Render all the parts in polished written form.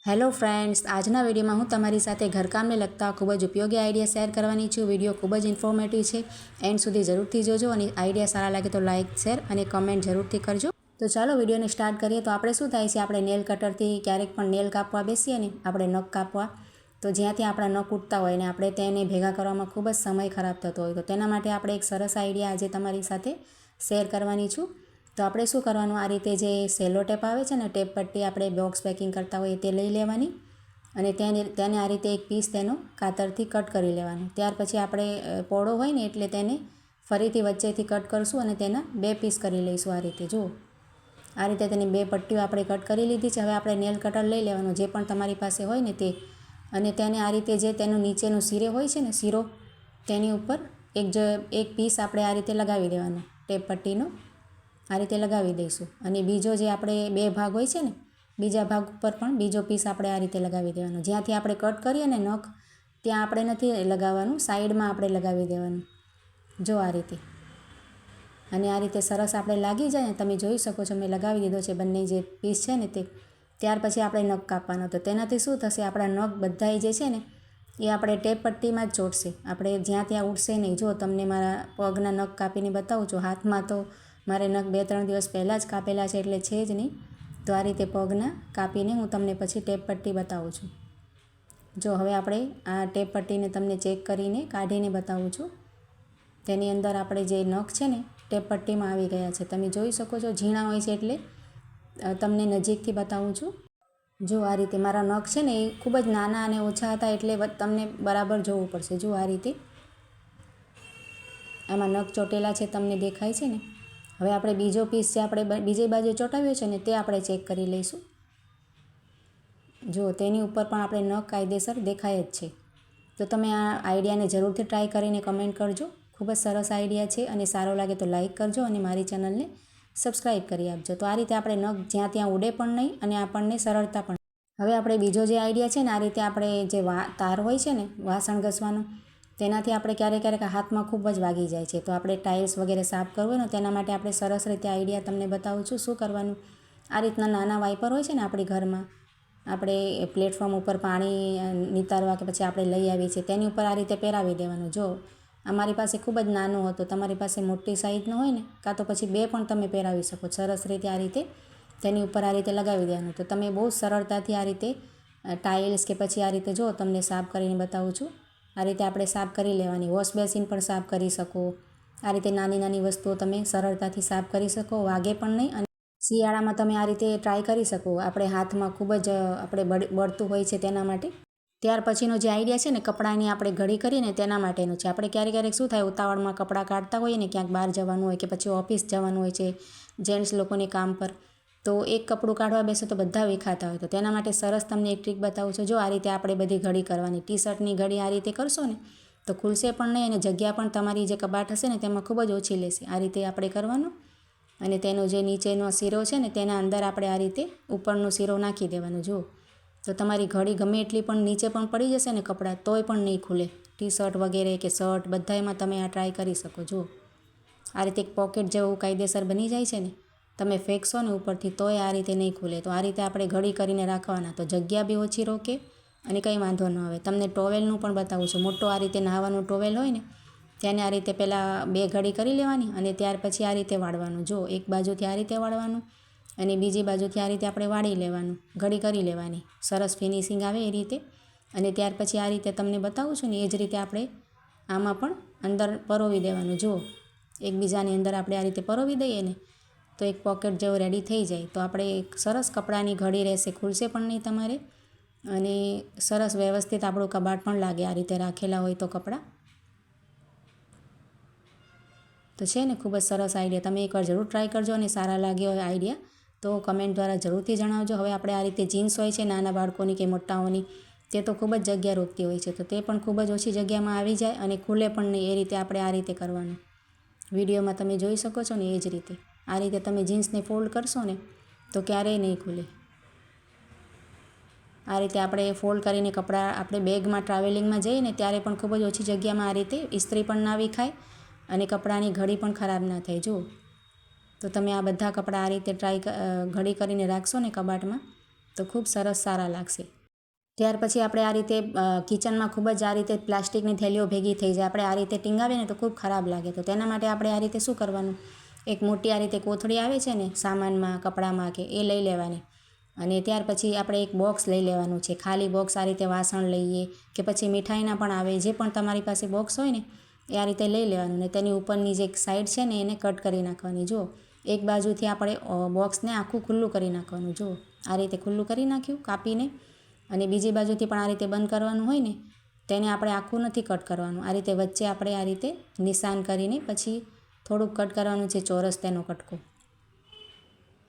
Hello friends, આજના વિડીયોમાં હું તમારી સાથે ઘરકામને લગતા ખૂબ જ ઉપયોગી આઈડિયા શેર કરવાની છું. વિડીયો ખૂબ જ ઇન્ફોર્મેટિવ છે. એન્ડ સુધી જરૂરથી જોજો અને આઈડિયા સારા લાગે તો લાઇક, શેર અને કમેન્ટ જરૂરથી કરજો. તો ચાલો વિડીયોને સ્ટાર્ટ કરીએ. તો આપણે શું થાય છે, આપણે નેલ કટરથી ક્યારેક પણ નેલ કાપવા બેસીએ ને, આપણે નખ કાપવા, તો જ્યાંથી આપણા નખ ઉઠતા હોય ને આપણે તેને ભેગા કરવામાં ખૂબ જ સમય ખરાબ થતો હોય. તો તેના માટે આપણે એક સરસ આઈડિયા આજે તમારી સાથે શેર કરવાની છું. તો આપણે શું કરવાનું, આ રીતે જે સેલો ટેપ આવે છે ને, ટેપ પટ્ટી આપણે બોક્સ પેકિંગ કરતા હોઈએ તે લઈ લેવાની અને તેને આ રીતે એક પીસ તેનો કાતરથી કટ કરી લેવાનું. ત્યાર પછી આપણે પોળો હોય ને એટલે તેને ફરીથી વચ્ચેથી કટ કરશું અને તેના 2 પીસ કરી લઈશું. આ રીતે જુઓ, આ રીતે તેની 2 પટ્ટીઓ આપણે કટ કરી લીધી છે. હવે આપણે નેલ કટર લઈ લેવાનું, જે પણ તમારી પાસે હોય ને તે, અને તેને આ રીતે જે તેનું નીચેનું સિરે હોય છે ને, શીરો, તેની ઉપર એક પીસ આપણે આ રીતે લગાવી દેવાનો, ટેપ પટ્ટીનો આ રીતે લગાવી દઈશું. અને બીજો જે આપણે 2 ભાગ હોય છે ને, બીજા ભાગ ઉપર પણ બીજો પીસ આપણે આ રીતે લગાવી દેવાનો. જ્યાંથી આપણે કટ કરીએ ને નખ, ત્યાં આપણે નથી લગાવવાનું, સાઈડમાં આપણે લગાવી દેવાનું. જો આ રીતે, અને આ રીતે સરસ આપણે લાગી જાય ને, તમે જોઈ શકો છો મેં લગાવી દીધો છે બંને જે પીસ છે ને તે. ત્યાર પછી આપણે નખ કાપવાનો. તો તેનાથી શું થશે, આપણા નખ બધાય જે છે ને એ આપણે ટેપ પટ્ટીમાં જ ચોટશે, આપણે જ્યાં ત્યાં ઉઠશે નહીં. જો તમને મારા પગના નખ કાપીને બતાવું છું. હાથમાં તો મારે નખ 2-3 દિવસ પહેલાં જ કાપેલા છે એટલે છે જ નહીં. તો આ રીતે પગના કાપીને હું તમને પછી ટેપ પટ્ટી બતાવું છું. જો હવે આપણે આ ટેપ પટ્ટીને તમને ચેક કરીને કાઢીને બતાવું છું. તેની અંદર આપણે જે નખ છે ને ટેપ પટ્ટીમાં આવી ગયા છે, તમે જોઈ શકો છો. ઝીણા હોય છે એટલે તમને નજીકથી બતાવું છું. જો આ રીતે મારા નખ છે ને એ ખૂબ જ નાના અને ઓછા હતા એટલે તમને બરાબર જોવું પડશે. જો આ રીતે આમાં નખ ચોટેલા છે, તમને દેખાય છે ને. હવે આપણે બીજો પીસ જે આપણે બીજી બાજુ ચોંટાવ્યો છે ને તે આપણે ચેક કરી લઈશું. જો તેની ઉપર પણ આપણે નખ કાયદેસર દેખાય જ છે. તો તમે આ આઈડિયાને જરૂરથી ટ્રાય કરીને કમેન્ટ કરજો. ખૂબ જ સરસ આઈડિયા છે અને સારો લાગે તો લાઇક કરજો અને મારી ચેનલને સબસ્ક્રાઈબ કરી આપજો. તો આ રીતે આપણે નખ જ્યાં ત્યાં ઉડે પણ નહીં અને આપણને સરળતા પણ. હવે આપણે બીજો જે આઈડિયા છે ને, આ રીતે આપણે જે તાર હોય છે ને વાસણ ઘસવાનો, તેનાથી આપણે ક્યારેક હાથમાં ખૂબ જ વાગી જાય છે. તો આપણે ટાઇલ્સ વગેરે સાફ કરવું ને, તેના માટે આપણે સરસ રીતે આઈડિયા તમને બતાવું છું. શું કરવાનું, આ રીતના નાના વાઇપર હોય છે ને આપણી ઘરમાં, આપણે પ્લેટફોર્મ ઉપર પાણી નિતારવા કે પછી આપણે લઈ આવીએ છીએ, તેની ઉપર આ રીતે પહેરાવી દેવાનું. જો અમારી પાસે ખૂબ જ નાનો હતો, તમારી પાસે મોટી સાઇઝનો હોય ને, કાં તો પછી 2 પણ તમે પહેરાવી શકો. સરસ રીતે આ રીતે તેની ઉપર આ રીતે લગાવી દેવાનું. તો તમે બહુ સરળતાથી આ રીતે ટાઇલ્સ કે પછી આ રીતે જો તમને સાફ કરીને બતાવું છું. આ રીતે આપણે સાફ કરી લેવાની. વોશ બેસિન પણ સાફ કરી શકો. આ રીતે નાની નાની વસ્તુઓ તમે સરળતાથી સાફ કરી શકો, વાગે પણ નહીં. અને શિયાળામાં તમે આ રીતે ટ્રાય કરી શકો. આપણે હાથમાં ખૂબ જ આપણે બળતું હોય છે તેના માટે. ત્યાર પછીનો જે આઈડિયા છે ને, કપડાની આપણે ઘડી કરીને તેના માટેનું છે. આપણે ક્યારેક શું થાય, ઉતાવળમાં કપડાં કાઢતા હોઈએ ને, ક્યાંક બહાર જવાનું હોય કે પછી ઓફિસ જવાનું હોય છે જેન્ટ્સ લોકોને કામ પર, તો એક કપડું કાઢવા બેસે તો બધા વિખાતા હોય. તો તેના માટે સરસ તમને એક ટ્રીક બતાવું છું. જો આ રીતે આપણે બધી ઘડી કરવાની. ટી શર્ટની ઘડી આ રીતે કરશો ને તો ખુલશે પણ નહીં અને જગ્યા પણ તમારી જે કબાટ હશે ને તેમાં ખૂબ જ ઓછી લેશે. આ રીતે આપણે કરવાનું અને તેનો જે નીચેનો શીરો છે ને તેના અંદર આપણે આ રીતે ઉપરનો શીરો નાખી દેવાનો. જુઓ, તો તમારી ઘડી ગમે એટલી પણ નીચે પણ પડી જશે ને કપડાં, તોય પણ નહીં ખુલે. ટી શર્ટ વગેરે કે શર્ટ બધામાં તમે આ ટ્રાય કરી શકો. જુઓ, આ રીતે એક પોકેટ જેવું કાયદેસર બની જાય છે ને, તમે ફેંકશો ને ઉપરથી તોય આ રીતે નહીં ખુલે. તો આ રીતે આપણે ઘડી કરીને રાખવાના, તો જગ્યા બી ઓછી રોકે અને કંઈ વાંધો ન આવે. તમને ટોવેલનું પણ બતાવું છું. મોટો આ રીતે નહાવાનું ટોવેલ હોય ને, તેને આ રીતે પહેલાં 2 ઘડી કરી લેવાની અને ત્યાર પછી આ રીતે વાળવાનું. જો એક બાજુથી આ રીતે વાળવાનું અને બીજી બાજુથી આ રીતે આપણે વાળી લેવાનું, ઘડી કરી લેવાની. સરસ ફિનિશિંગ આવે એ રીતે. અને ત્યાર પછી આ રીતે તમને બતાવું છું ને એ જ રીતે આપણે આમાં પણ અંદર પરોવી દેવાનું. જુઓ, એકબીજાની અંદર આપણે આ રીતે પરોવી દઈએ ને તો એક પોકેટ જેવો રેડી થઈ જાય. તો આપણે એક સરસ કપડાની ઘડી રહેશે, ખુલશે પણ નહીં તમારે અને સરસ વ્યવસ્થિત આપણું કબાટ પણ લાગે આ રીતે રાખેલા હોય તો કપડાં. તો છે ને ખૂબ જ સરસ આઈડિયા. તમે એકવાર જરૂર ટ્રાય કરજો અને સારા લાગ્યો હોય આઈડિયા તો કમેન્ટ દ્વારા જરૂરથી જણાવજો. હવે આપણે આ રીતે જીન્સ હોય છે નાના બાળકોની કે મોટાઓની, તે તો ખૂબ જ જગ્યા રોકતી હોય છે. તો તે પણ ખૂબ જ ઓછી જગ્યામાં આવી જાય અને ખુલે પણ નહીં. એ રીતે આપણે આ રીતે કરવાનું. વિડીયોમાં તમે જોઈ શકો છો ને એ જ રીતે આ રીતે તમે જીન્સને ફોલ્ડ કરશો ને તો ક્યારેય નહીં ખુલે. આ રીતે આપણે ફોલ્ડ કરીને કપડાં આપણે બેગમાં ટ્રાવેલિંગમાં જઈએ ને ત્યારે પણ ખૂબ જ ઓછી જગ્યામાં આ રીતે ઇસ્ત્રી પણ ના વિખાય અને કપડાની ઘડી પણ ખરાબ ના થાય. જુઓ, તો તમે આ બધા કપડાં આ રીતે ઘડી કરીને રાખશો ને કબાટમાં તો ખૂબ સરસ સારા લાગશે. ત્યાર પછી આપણે આ રીતે કિચનમાં ખૂબ જ આ રીતે પ્લાસ્ટિકની થેલીઓ ભેગી થઈ જાય, આપણે આ રીતે ટીંગાવીએ ને તો ખૂબ ખરાબ લાગે. તો તેના માટે આપણે આ રીતે શું કરવાનું, એક મોટી આ રીતે કોથળી આવે છે ને સામાનમાં, કપડામાં કે એ લઈ લેવાની. અને ત્યાર પછી આપણે એક બોક્સ લઈ લેવાનું છે, ખાલી બોક્સ. આ રીતે વાસણ લઈએ કે પછી મીઠાઈના પણ આવે, જે પણ તમારી પાસે બોક્સ હોય ને એ આ રીતે લઈ લેવાનું. ને તેની ઉપરની જે સાઈડ છે ને એને કટ કરી નાખવાની. જો એક બાજુથી આપણે બોક્સને આખું ખુલ્લું કરી નાખવાનું. જો આ રીતે ખુલ્લું કરી નાખ્યું કાપીને. અને બીજી બાજુથી પણ આ રીતે બંધ કરવાનું હોય ને તેને આપણે આખું નથી કટ કરવાનું. આ રીતે વચ્ચે આપણે આ રીતે નિશાન કરીને પછી થોડુંક કટ કરવાનું છે, ચોરસ તેનો કટકો.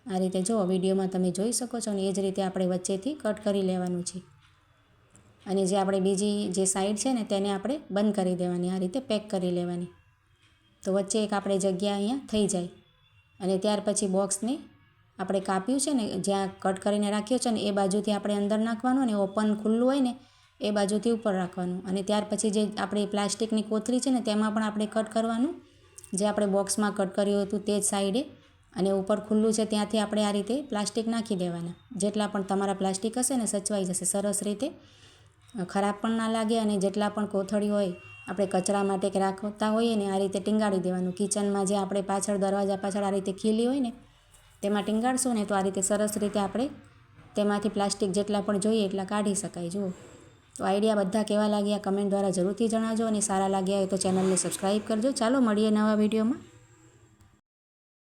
આ રીતે જો વિડીયોમાં તમે જોઈ શકો છો ને એ જ રીતે આપણે વચ્ચેથી કટ કરી લેવાનું છે. અને જે આપણે બીજી જે સાઈડ છે ને તેને આપણે બંધ કરી દેવાની, આ રીતે પેક કરી લેવાની. તો વચ્ચે એક આપણે જગ્યા અહીંયા થઈ જાય. અને ત્યાર પછી બોક્સને આપણે કાપ્યું છે ને, જ્યાં કટ કરીને રાખ્યો છે ને એ બાજુથી આપણે અંદર નાખવાનું, અને ઓપન ખુલ્લું હોય ને એ બાજુથી ઉપર રાખવાનું. અને ત્યાર પછી જે આપણી પ્લાસ્ટિકની કોથળી છે ને તેમાં પણ આપણે કટ કરવાનું, જે આપણે બોક્સમાં કટ કર્યું હતું તે જ સાઈડે. અને ઉપર ખુલ્લું છે ત્યાંથી આપણે આ રીતે પ્લાસ્ટિક નાખી દેવાના. જેટલા પણ તમારા પ્લાસ્ટિક હશે ને સચવાઈ જશે સરસ રીતે, ખરાબ પણ ના લાગે. અને જેટલા પણ કોથળી હોય આપણે કચરા માટે કે રાખતા હોઈએ ને આ રીતે ટીંગાડી દેવાનું. કિચનમાં જે આપણે પાછળ દરવાજા પાછળ આ રીતે ખીલી હોય ને તેમાં ટીંગાડશું ને તો આ રીતે સરસ રીતે આપણે તેમાંથી પ્લાસ્ટિક જેટલા પણ જોઈએ એટલા કાઢી શકાય. જુઓ, તો આઈડિયા બધા કેવા લાગ્યા કમેન્ટ દ્વારા જરૂરથી જણાવજો. અને સારા લાગ્યા હોય તો ચેનલને સબસ્ક્રાઈબ કરજો. ચાલો મળીએ નવા વિડીયોમાં.